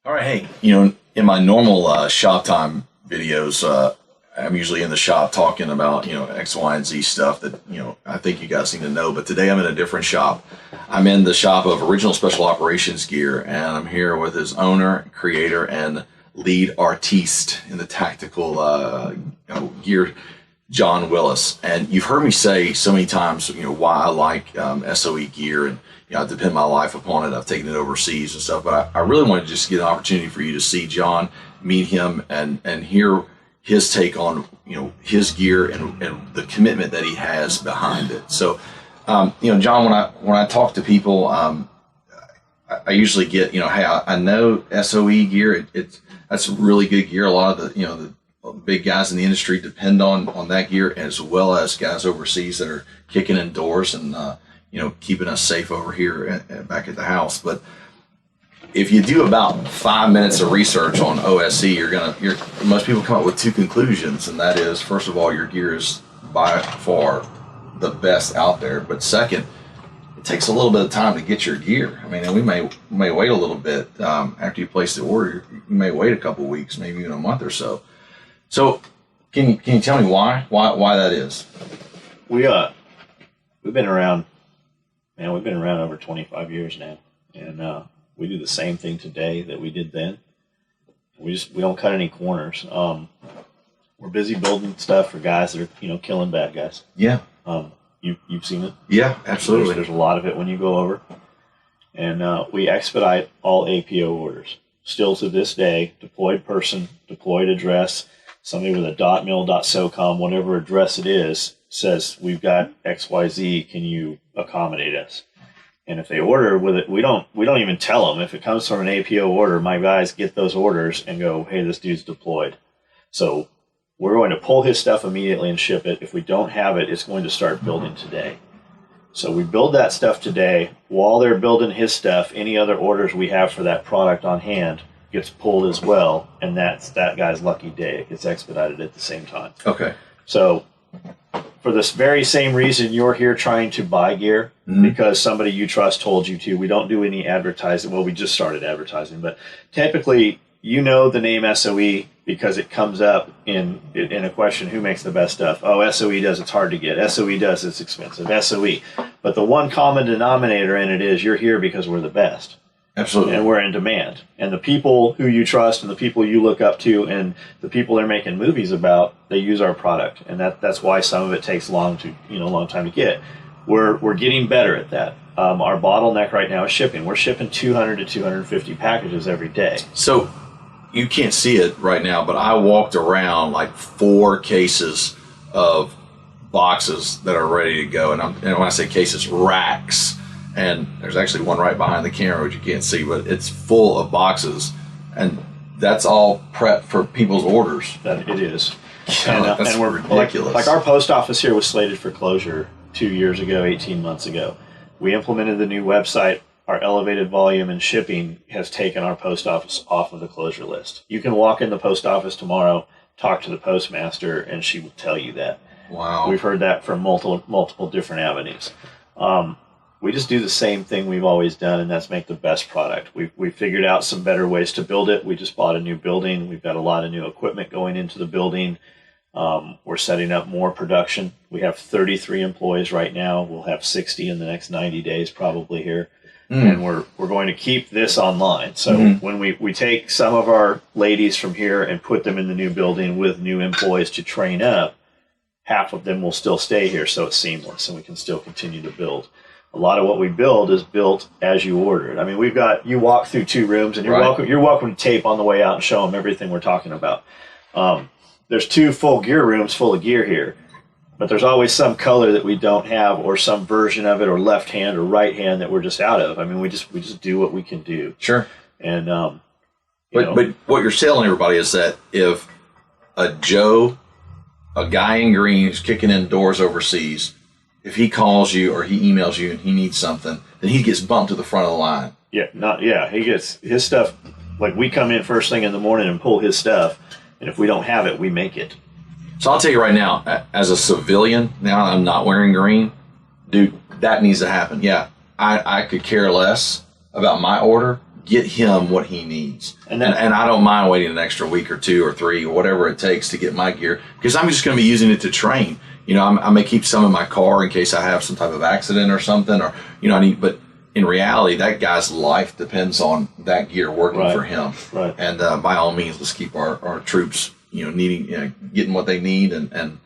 All right, hey, in my normal shop time videos, I'm usually in the shop talking about, X, Y, and Z stuff that, I think you guys need to know. But today I'm in a different shop. I'm in the shop of Original Special Operations Gear, and I'm here with his owner, creator, and lead artiste in the tactical gear, John Willis. And you've heard me say so many times, why I like SOE gear, and I depend my life upon it. I've taken it overseas and stuff, but I really wanted to just get an opportunity for you to see John, meet him, and hear his take on his gear and the commitment that he has behind it. So, John, when I talk to people, I usually get hey, I know SOE gear. That's really good gear. A lot of the big guys in the industry depend on that gear, as well as guys overseas that are kicking in doors and keeping us safe over here back at the house. But if you do about 5 minutes of research on OSE, most people come up with two conclusions, and that is, first of all, your gear is by far the best out there. But second, it takes a little bit of time to get your gear. I mean, and we may wait a little bit after you place the order. You may wait a couple weeks, maybe even a month or so. So, can you tell me why that is? We've been around. Man, we've been around over 25 years now, and we do the same thing today that we did then. We don't cut any corners. We're busy building stuff for guys that are killing bad guys. Yeah. You've seen it. Yeah, absolutely. There's a lot of it when you go over, and we expedite all APO orders. Still to this day, deployed person, deployed address, somebody with a .mil, .socom, whatever address it is, says we've got XYZ, can you accommodate us? And if they order with it, we don't even tell them. If it comes from an APO order, my guys get those orders and go, hey, this dude's deployed. So we're going to pull his stuff immediately and ship it. If we don't have it, it's going to start building today. So we build that stuff today. While they're building his stuff, any other orders we have for that product on hand gets pulled as well, and that's that guy's lucky day. It gets expedited at the same time. Okay. So for this very same reason you're here trying to buy gear, because somebody you trust told you to. We don't do any advertising. Well, we just started advertising, but typically the name SOE because it comes up in a question, who makes the best stuff? Oh, SOE does, it's hard to get. SOE does, it's expensive. SOE. But the one common denominator in it is you're here because we're the best. Absolutely. And we're in demand. And the people who you trust and the people you look up to and the people they're making movies about, they use our product. And that's why some of it takes long time to get. We're getting better at that. Our bottleneck right now is shipping. We're shipping 200 to 250 packages every day. So you can't see it right now, but I walked around like 4 cases of boxes that are ready to go. And when I say cases, racks. And there's actually one right behind the camera, which you can't see, but it's full of boxes. And that's all prep for people's orders. That it is. That's we're ridiculous. Like our post office here was slated for closure 2 years ago, 18 months ago. We implemented the new website. Our elevated volume and shipping has taken our post office off of the closure list. You can walk in the post office tomorrow, talk to the postmaster, and she will tell you that. Wow. We've heard that from multiple different avenues. We just do the same thing we've always done, and that's make the best product. We've figured out some better ways to build it. We just bought a new building. We've got a lot of new equipment going into the building. We're setting up more production. We have 33 employees right now. We'll have 60 in the next 90 days probably here. And we're going to keep this online. So when we take some of our ladies from here and put them in the new building with new employees to train up, half of them will still stay here, so it's seamless and we can still continue to build. A lot of what we build is built as you order it. I mean, you walk through 2 rooms and you're welcome to tape on the way out and show them everything we're talking about. There's 2 full gear rooms full of gear here, but there's always some color that we don't have, or some version of it, or left hand or right hand that we're just out of. I mean, we just do what we can do. Sure. And but what you're telling everybody is that if a guy in green who's kicking in doors overseas, if he calls you or he emails you and he needs something, then he gets bumped to the front of the line. He gets his stuff. Like, we come in first thing in the morning and pull his stuff, and if we don't have it, we make it. So I'll tell you right now, as a civilian, now I'm not wearing green, dude, that needs to happen. Yeah, I could care less about my order, get him what he needs. And I don't mind waiting an extra week or 2 or 3 or whatever it takes to get my gear, because I'm just going to be using it to train. You know, I may keep some in my car in case I have some type of accident or something, or, you know, but in reality, that guy's life depends on that gear working for him. Right. And by all means, let's keep our troops, you know, getting what they need and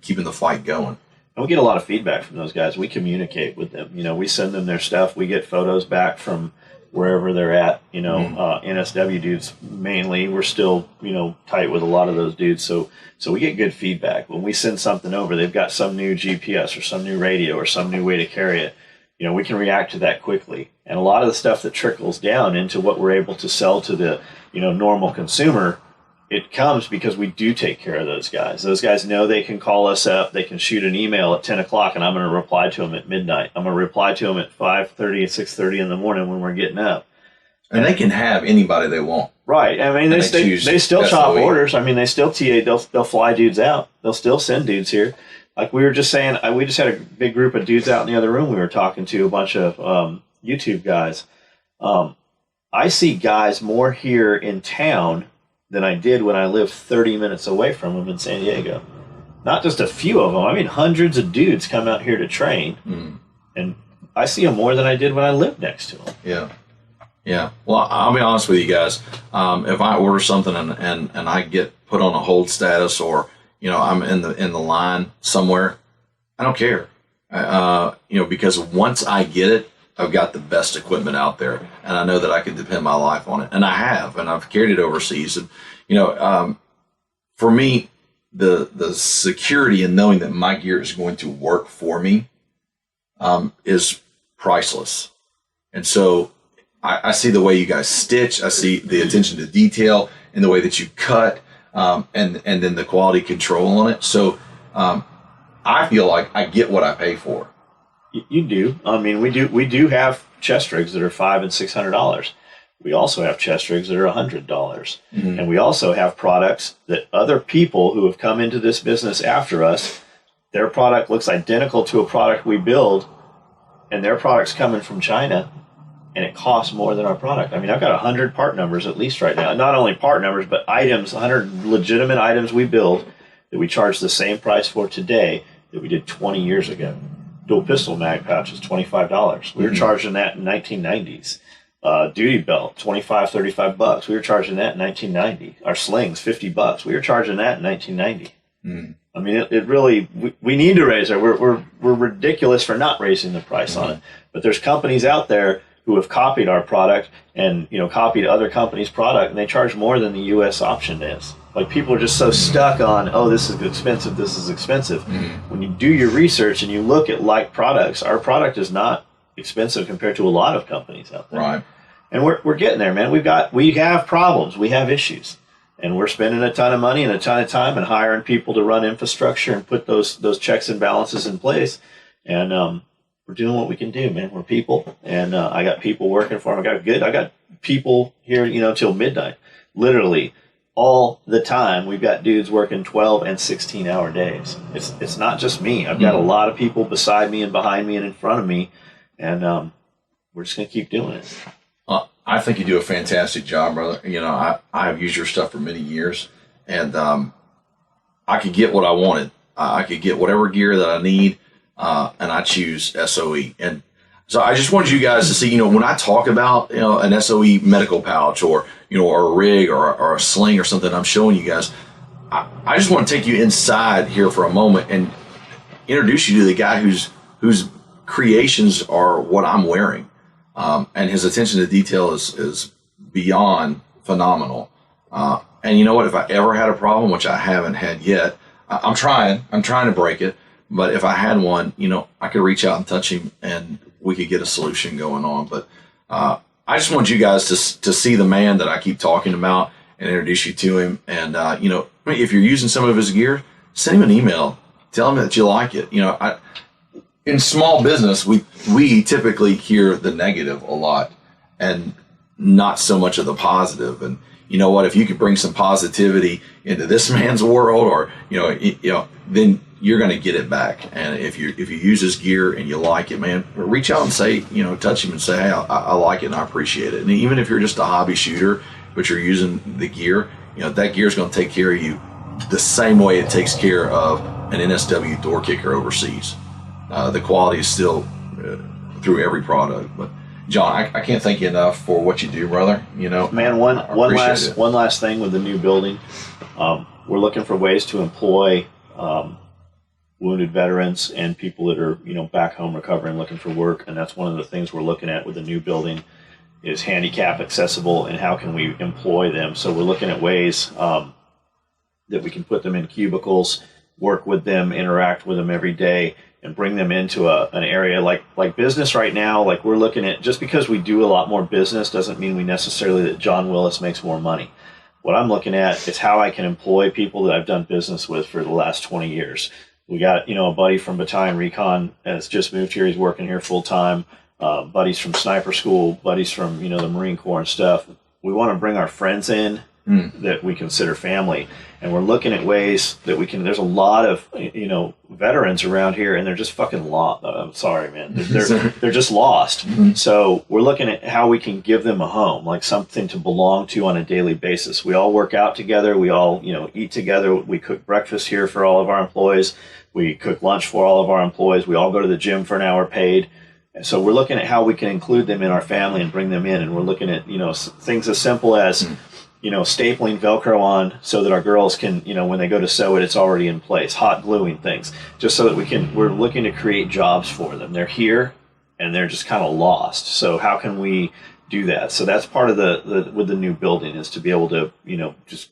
keeping the fight going. And we get a lot of feedback from those guys. We communicate with them. You know, we send them their stuff. We get photos back from wherever they're at. You know, NSW dudes mainly. We're still, you know, tight with a lot of those dudes. So we get good feedback. When we send something over, they've got some new GPS or some new radio or some new way to carry it. You know, we can react to that quickly. And a lot of the stuff that trickles down into what we're able to sell to the, you know, normal consumer, it comes because we do take care of those guys. Those guys know they can call us up. They can shoot an email at 10 o'clock, and I'm going to reply to them at midnight. I'm going to reply to them at 5:30 and 6:30 in the morning when we're getting up. And they can have anybody they want. Right. I mean, they still chop orders. I mean, they still TA. They'll fly dudes out. They'll still send dudes here. Like we were just saying, we just had a big group of dudes out in the other room. We were talking to a bunch of YouTube guys. I see guys more here in town than I did when I lived 30 minutes away from them in San Diego. Not just a few of them. I mean, hundreds of dudes come out here to train, and I see them more than I did when I lived next to them. Yeah. Yeah. Well, I'll be honest with you guys. If I order something and I get put on a hold status, or, you know, I'm in the line somewhere, I don't care. You know, because once I get it, I've got the best equipment out there, and I know that I can depend my life on it. And I have, and I've carried it overseas. And, you know, for me, the security in knowing that my gear is going to work for me is priceless. And so I see the way you guys stitch. I see the attention to detail in the way that you cut, and then the quality control on it. So I feel like I get what I pay for. You do. I mean, we do have chest rigs that are $500 and $600. We also have chest rigs that are $100, and we also have products that other people who have come into this business after us, their product looks identical to a product we build, and their product's coming from China, and it costs more than our product. I mean, I've got 100 part numbers at least right now. Not only part numbers, but items, 100 legitimate items we build that we charge the same price for today that we did 20 years ago. Dual pistol mag pouch is $25. We were charging that in 1990s. Duty belt, $25, $35. We were charging that in 1990. Our slings, $50. We were charging that in 1990. I mean, it really, we need to raise it. We're ridiculous for not raising the price on it. But there's companies out there who have copied our product and, you know, copied other companies' product, and they charge more than the U.S. option is. Like, people are just so stuck on, oh, this is expensive, this is expensive. When you do your research and you look at like products, our product is not expensive compared to a lot of companies out there. Right. And we're getting there, man. We have problems, we have issues, and we're spending a ton of money and a ton of time and hiring people to run infrastructure and put those checks and balances in place. And we're doing what we can do, man. We're people, and I got people working for them. I got people here, you know, till midnight, literally. All the time, we've got dudes working 12 and 16-hour days. It's not just me. I've got a lot of people beside me and behind me and in front of me, and we're just going to keep doing it. I think you do a fantastic job, brother. You know, I've used your stuff for many years, and I could get what I wanted. I could get whatever gear that I need, and I choose SOE. And so I just wanted you guys to see, you know, when I talk about, you know, an SOE medical pouch, or, you know, or a rig, or a sling or something I'm showing you guys, I just want to take you inside here for a moment and introduce you to the guy whose creations are what I'm wearing. And his attention to detail is beyond phenomenal. And you know what? If I ever had a problem, which I haven't had yet, I'm trying to break it. But if I had one, you know, I could reach out and touch him, and we could get a solution going on. But I just want you guys to see the man that I keep talking about and introduce you to him. And you know, if you're using some of his gear, send him an email. Tell him that you like it. You know, in small business, we typically hear the negative a lot and not so much of the positive. And you know what? If you could bring some positivity into this man's world, or you know, then you're going to get it back. And if you use this gear and you like it, man, reach out and say, touch him and say, hey, I like it and I appreciate it. And even if you're just a hobby shooter, but you're using the gear, that gear is going to take care of you the same way it takes care of an NSW door kicker overseas. The quality is still through every product. But John, I can't thank you enough for what you do, brother. Man, one last thing with the new building. We're looking for ways to employ wounded veterans and people that are back home recovering, looking for work, and that's one of the things we're looking at with the new building is handicap accessible and how can we employ them. So we're looking at ways that we can put them in cubicles, work with them, interact with them every day, and bring them into an area like business right now. Like we're looking at, just because we do a lot more business doesn't mean we necessarily that John Willis makes more money. What I'm looking at is how I can employ people that I've done business with for the last 20 years. We got, a buddy from Battalion Recon has just moved here. He's working here full time. Buddies from sniper school, buddies from, the Marine Corps and stuff. We want to bring our friends in that we consider family. And we're looking at ways that we can, there's a lot of, veterans around here and they're just fucking lost. I'm sorry, man. They're just lost. Mm-hmm. So we're looking at how we can give them a home, like something to belong to on a daily basis. We all work out together. We all, eat together. We cook breakfast here for all of our employees. We cook lunch for all of our employees. We all go to the gym for an hour paid. And so we're looking at how we can include them in our family and bring them in. And we're looking at, things as simple as, stapling Velcro on so that our girls can, when they go to sew it, it's already in place, hot gluing things, just so that we're looking to create jobs for them. They're here and they're just kind of lost. So how can we do that? So that's part of with the new building is to be able to, just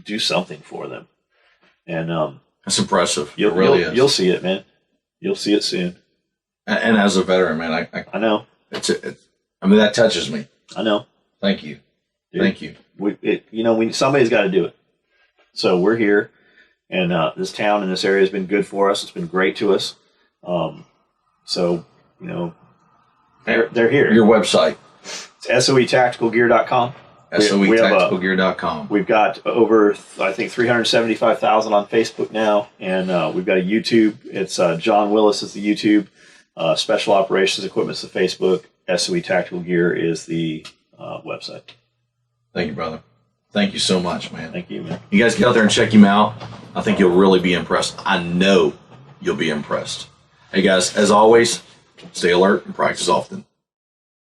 do something for them. And that's impressive. It really is. You'll see it, man. You'll see it soon. And as a veteran, man, I know. That touches me. I know. Thank you. Dude, thank you. Somebody's got to do it. So we're here, and this town and this area has been good for us. It's been great to us. So they're here. Your website. It's SOEtacticalgear.com. SOEtacticalgear.com. We've got over, I think, 375,000 on Facebook now, and we've got a YouTube. It's John Willis is the YouTube. Special Operations Equipment's the Facebook. SOE Tactical Gear is the website. Thank you, brother. Thank you so much, man. Thank you, man. You guys get out there and check him out. I think you'll really be impressed. I know you'll be impressed. Hey, guys, as always, stay alert and practice often.